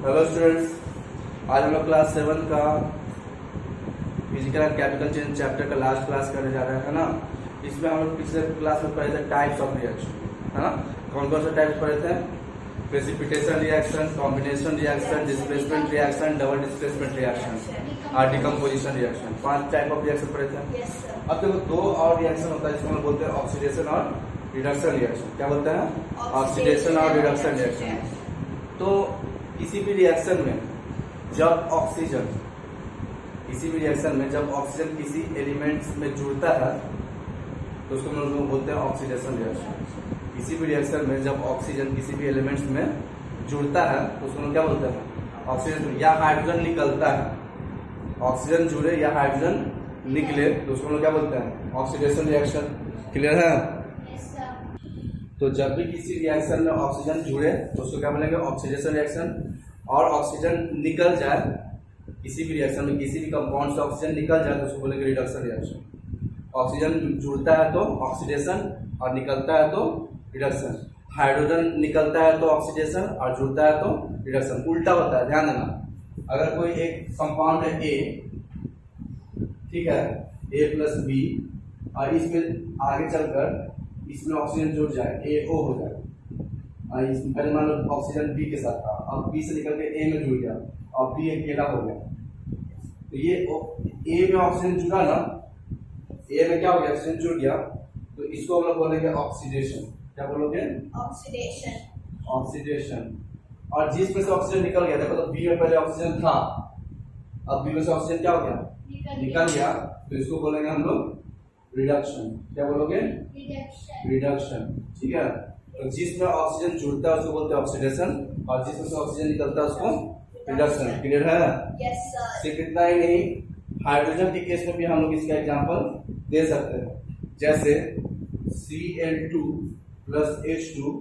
Hello students, आज हम लोग क्लास 7 का physical and chemical change chapter का लास्ट क्लास करने जा रहे हैं, है ना। इसमें हम लोग पिछले क्लास में पढ़े थे टाइप्स ऑफ रिएक्शन, है ना। कौन कौन से टाइप्स पढ़े थे? Precipitation reaction, combination reaction, displacement reaction, double displacement reaction और decomposition reaction. 5 type of reaction पढ़े थे। अब देखो 2 और रिएक्शन होता है जिसको हम बोलते हैं ऑक्सीडेशन और रिडक्शन रिएक्शन। क्या बोलते हैं? ऑक्सीडेशन और रिडक्शन रिएक्शन। तो किसी भी रिएक्शन में जब ऑक्सीजन किसी एलिमेंट्स में जुड़ता है तो उसको हम लोग बोलते हैं ऑक्सीडेशन रिएक्शन। किसी भी रिएक्शन में जब ऑक्सीजन किसी भी एलिमेंट्स में जुड़ता है तो उसको हम क्या बोलते हैं? ऑक्सीजन। या हाइड्रोजन निकलता है, ऑक्सीजन जुड़े या हाइड्रोजन निकले तो उसको हम क्या बोलते हैं? Oxidation reaction. क्लियर है? तो जब भी किसी रिएक्शन में ऑक्सीजन जुड़े तो उसको क्या बोलेंगे? Oxidation reaction. और ऑक्सीजन निकल जाए किसी भी रिएक्शन में, किसी भी कंपाउंड से ऑक्सीजन निकल जाए तो उसको बोलेंगे रिडक्शन रिएक्शन। ऑक्सीजन जुड़ता है तो ऑक्सीडेशन और निकलता है तो रिडक्शन। हाइड्रोजन निकलता है तो ऑक्सीडेशन और जुड़ता है तो रिडक्शन। उल्टा होता है, ध्यान देना। अगर कोई एक कंपाउंड है ए, ठीक है, A+B, और इसमें आगे चलकर इसमें ऑक्सीजन जुड़ जाए, AO हो जाए। पहले मान लो ऑक्सीजन बी के साथ था, अब बी से निकल के ए में जुड़ गया और बी अकेला हो गया। तो ये ए में ऑक्सीजन जुड़ा ना, ए में क्या हो गया? ऑक्सीजन जुड़ गया, तो इसको हम लोग बोलेंगे ऑक्सीडेशन। क्या बोलोगे? ऑक्सीडेशन। और जिसमें से ऑक्सीजन निकल गया, देखो तो बी में पहले ऑक्सीजन था, अब बी में से ऑक्सीजन क्या हो गया? निकल गया, तो इसको बोलेंगे हम लोग रिडक्शन। क्या बोलोगे? रिडक्शन। ठीक है। तो जिसमें ऑक्सीजन जुड़ता है उसको बोलते हैं ऑक्सीडेशन और जिसमें से ऑक्सीजन निकलता है उसको रिडक्शन। क्लियर है? सिर्फ इतना ही नहीं, हाइड्रोजन के केस में भी हम लोग इसका एग्जांपल दे सकते हैं। जैसे Cl2 प्लस H2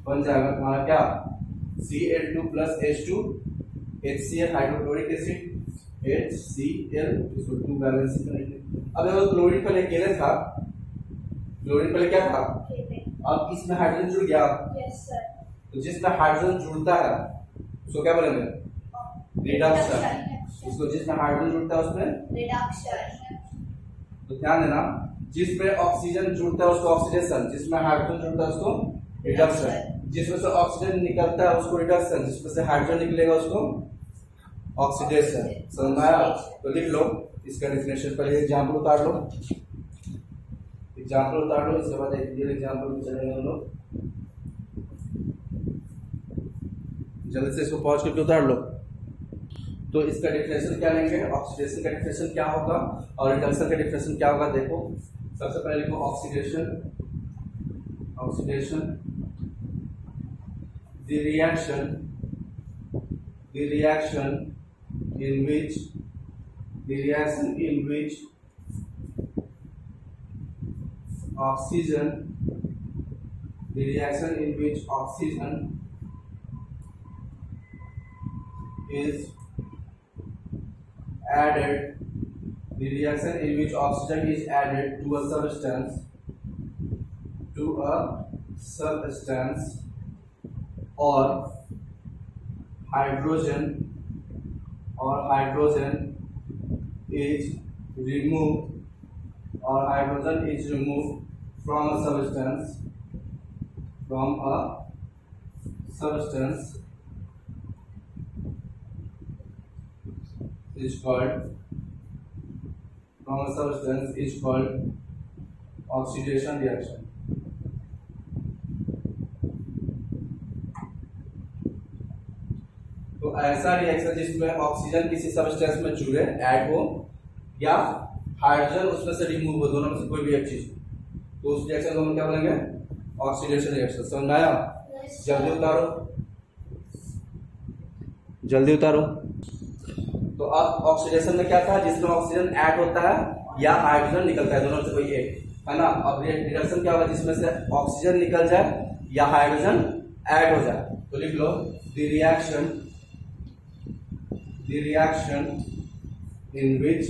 बन जाएगा तुम्हारा क्या? Cl2 plus H2 HCl hydrochloric acid, HCl, इसको 2 बैलेंस करेंगे। अब देखो क्लोरीन पहले अकेले था, क्लोरीन पहले क्या था? अब इसमें हाइड्रोजन जुड़ गया। तो जिसमें हाइड्रोजन जुड़ता है उसको क्या बोलेंगे? रिडक्शन। इसको जिसमें हाइड्रोजन जुड़ता है उसमें रिडक्शन। तो ध्यान देना, जिसमें ऑक्सीजन जुड़ता है उसको ऑक्सीडेशन, जिसमें हाइड्रोजन जुड़ता है उसको रिडक्शन, जिसमें से ऑक्सीजन निकलता है उसको रिडक्शन, जिसमें से हाइड्रोजन निकलेगा उसको ऑक्सीडेशन। समझ में आया? तो लिख लो इसका डेफिनेशन। पहले एग्जाम्पल उतार लो, इसके बाद एक रियल एग्जाम्पल चलेंगे हम लोग। जल्दी से इसको पॉज करके उतार लो। तो इसका डेफिनेशन क्या लेंगे? ऑक्सीडेशन का डेफिनेशन क्या होगा और रिडक्शन का डेफिनेशन क्या होगा? देखो, सबसे पहले लिखो oxidation. The reaction in which oxygen is added, to a substance or hydrogen is removed from a substance is called oxidation reaction. तो ऐसा रिएक्शन जिसमें ऑक्सीजन किसी सबस्टेंस में जुड़े, ऐड हो, या हाइड्रोजन उसमें से रिमूव हो, दोनों में से कोई भी एक चीज, तो उस रिएक्शन को हम क्या बोलेंगे? Oxidation reaction. समझ में आया? जल्दी उतारो। तो अब ऑक्सीडेशन में क्या था? जिसमें ऑक्सीजन ऐड होता है या हाइड्रोजन निकलता है, दोनों में से कोई एक, है ना। अब रिडक्शन क्या होगा? जिसमें से ऑक्सीजन निकल जाए या हाइड्रोजन ऐड हो जाए। तो लिख लो the reaction in which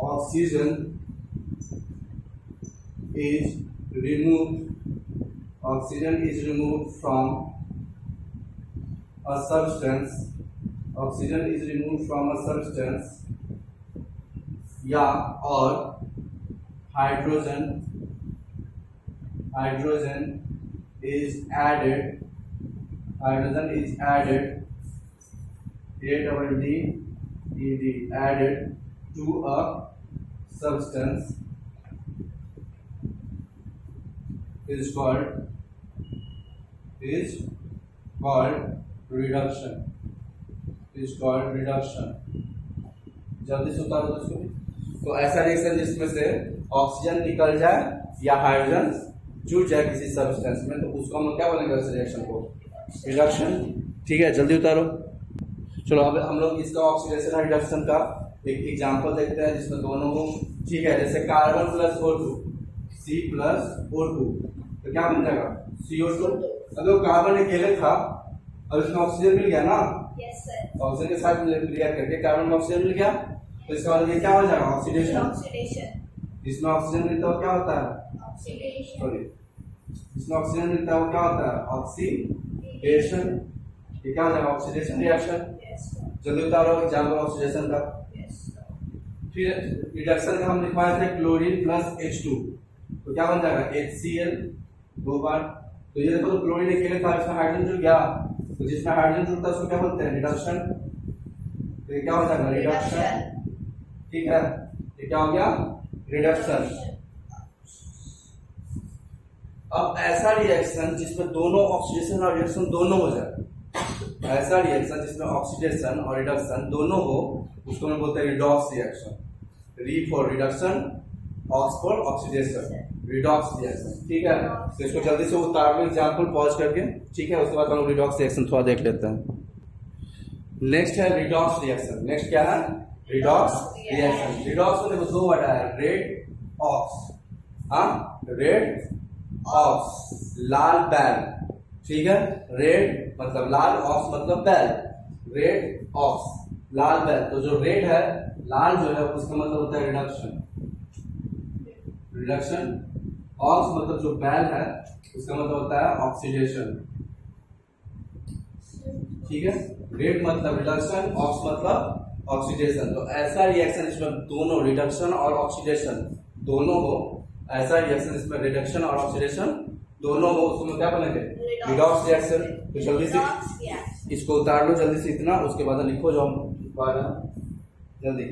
oxygen is removed oxygen is remove from a substance, oxygen is remove from a substance, या और hydrogen is added, added to a substance is called reduction, जल्दी से उतारो दोस्तों। तो ऐसा रिएक्शन जिसमें से ऑक्सीजन निकल जाए या हाइड्रोजन जुड़ जाए किसी सब्सटेंस में, तो उसको हम क्या बोलेंगे इस रिएक्शन को? रिडक्शन। ठीक है, जल्दी उतारो। चलो अब हम लोग इसका ऑक्सीडेशन और रिडक्शन का एक एग्जांपल देखते हैं जिसमें दोनों को, ठीक है, जैसे carbon plus O2, C plus O2, तो क्या बन जाएगा? CO2। अगर कार्बन अकेले था, अब इसमें ऑक्सीजन मिल गया ना, ऑक्सीजन के साथ रिएक्ट करके कार्बन में ऑक्सीजन मिल गया, तो इसका मतलब क्या हो जाएगा? ऑक्सीडेशन। जिसमें ऑक्सीजन मिलता है क्या होता है? सॉरी, जिसमें ऑक्सीजन मिलता है वो क्या होता है? ऑक्सीडेशन। ये क्या हो जाएगा? Oxidation reaction. जल्दी उतारो एग्जांपल ऑक्सीडेशन का। फिर रिडक्शन का हम लिखवाए थे क्लोरीन प्लस H2, तो क्या बन जाएगा? HCl दो बार। तो ये देखो क्लोरीन अकेले था, इसमें हाइड्रोजन जुड़ गया, तो जिसमें हाइड्रोजन जुड़ता है उसको क्या बोलते हैं? रिडक्शन। तो ये क्या हो जाएगा? रिडक्शन। ठीक है, ये क्या हो गया? रिडक्शन। अब ऐसा रिएक्शन जिसमें दोनों ऑक्सीडेशन और रिडक्शन दोनों हो जाए, ऐसा रिएक्शन जिसमें ऑक्सीडेशन और रिडक्शन दोनों हो, उसको हम बोलते हैं redox reaction. Re for reduction, ox for oxidation, redox reaction. ठीक है, तो इसको जल्दी से उतार लो एग्जांपल पॉज करके। ठीक है, उसके बाद हम रिडॉक्स रिएक्शन थोड़ा देख लेते हैं। नेक्स्ट है रिडॉक्स रिएक्शन। नेक्स्ट क्या है? Redox reaction. रिडॉक्स में देखो दो वर्ड है, रेड ऑक्स, हाँ, रेड ऑक्स, लाल बैल। ठीक है, रेड मतलब लाल, ऑक्स मतलब बैल, रेड ऑक्स, लाल बैल। तो जो रेड है, लाल जो है, उसका मतलब होता है रिडक्शन। ऑक्स मतलब जो बैल है, उसका मतलब होता है ऑक्सीडेशन। ठीक है, रेड मतलब रिडक्शन, ऑक्स मतलब ऑक्सीडेशन। तो ऐसा रिएक्शन जिसमें दोनों रिडक्शन और ऑक्सीडेशन दोनों हो, ऐसा रिएक्शन जिसमें रिडक्शन और ऑक्सीडेशन दोनों हो, उसमें क्या बनेंगे? Redox reaction. तो जल्दी से इसको उतार लो जल्दी से इतना, उसके बाद लिखो जो हम लिखवा रहे हैं, जल्दी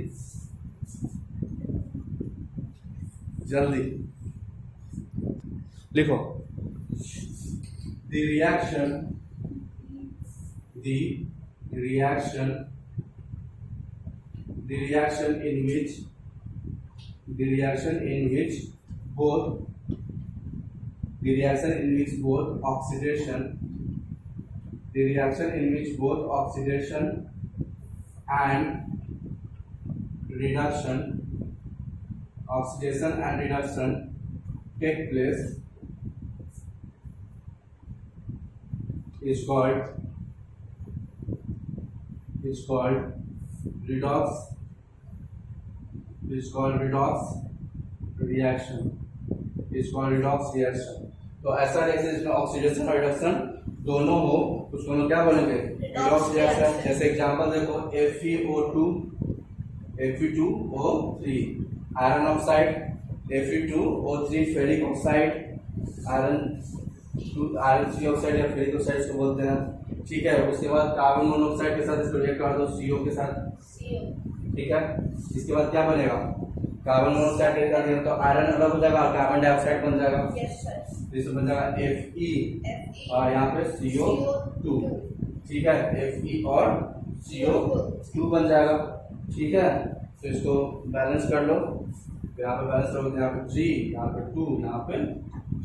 लिखो। The reaction in which both oxidation and reduction take place is called redox reaction। तो ऐसा रिएक्शन जिसमें ऑक्सीडेशन और रिडक्शन दोनों हो, उसको हम क्या बोलेंगे? Redox reaction. जैसे एग्जांपल देखो, Fe2O3 iron oxide, Fe2O3 ferric oxide, iron 3 oxide या फेरिक ऑक्साइड इसको बोलते हैं। ठीक है, उसके बाद कार्बन मोनोऑक्साइड के साथ इसको रिएक्ट कर दो CO के साथ। ठीक है, इसके बाद क्या बनेगा? कार्बन मोनोऑक्साइड रिएक्ट कर दिया तो आयरन अलग हो जाएगा, कार्बन डाइऑक्साइड बन जाएगा। इसमें बन जाएगा Fe और यहाँ पे CO2। ठीक है, Fe और CO2 बन जाएगा। ठीक है, तो इसको बैलेंस कर लो, यहाँ पे बैलेंस करोगे, यहाँ पे 3, यहाँ पे 2, यहाँ पे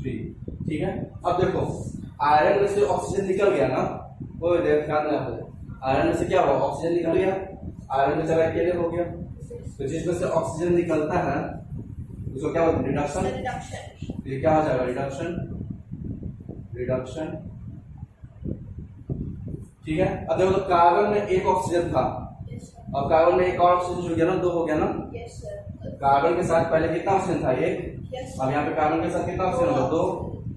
3। ठीक है, अब देखो आयरन में से ऑक्सीजन निकल गया ना, वो ध्यान रखो, आयरन में से क्या हुआ? ऑक्सीजन निकल गया, आयरन में चला अकेले हो गया। तो जिसमें से ऑक्सीजन निकलता है उसको क्या बोलते हैं? रिडक्शन। ये क्या हो जाएगा? रिडक्शन। ठीक है, अब देखो तो कार्बन में एक ऑक्सीजन था, अब कार्बन में एक और ऑक्सीजन जुड़ गया ना, 2 हो गया ना। कार्बन के साथ पहले कितना ऑक्सीजन था? 1। अब यहाँ पे कार्बन के साथ कितना ऑक्सीजन होगा? 2।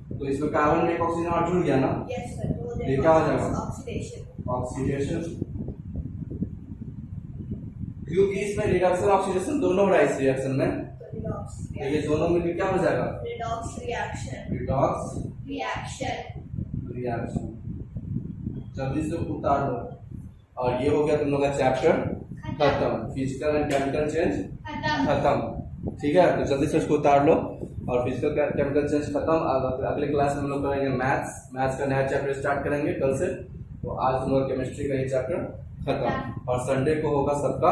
तो इसमें कार्बन में एक ऑक्सीजन और जुड़ गया ना। Yes sir. तो ये क्या हो जाएगा? ऑक्सीडेशन। ऑक्सीडेशन, क्योंकि इसमें रिडक्शन ऑक्सीडेशन दोनों हो रहा है इस रिएक्शन में, तो ये दोनों मिलकर क्या हो जाएगा? Redox reaction. Redox reaction. Reaction. जल्दी से उतार दो। और ये हो गया तुम लोग का चैप्टर खत्म। फिजिकल एंड केमिकल चेंज खत्म। ठीक है, तो जल्दी से उसको उतार लो। और फिजिकल केमिकल चेंज खत्म। अगले क्लास में हम लोग करेंगे मैथ्स का नया चैप्टर स्टार्ट करेंगे कल से। तो आज हम लोग केमिस्ट्री का ये चैप्टर खत्म। और संडे को होगा सबका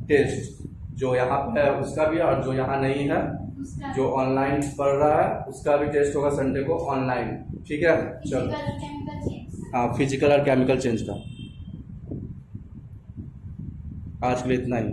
टेस्ट, जो यहाँ पे है उसका भी और जो यहाँ नहीं है, जो ऑनलाइन पढ़ रहा है उसका भी टेस्ट होगा संडे को ऑनलाइन। ठीक है, चलो। हाँ, फिजिकल और केमिकल चेंज का आज के लिए इतना ही।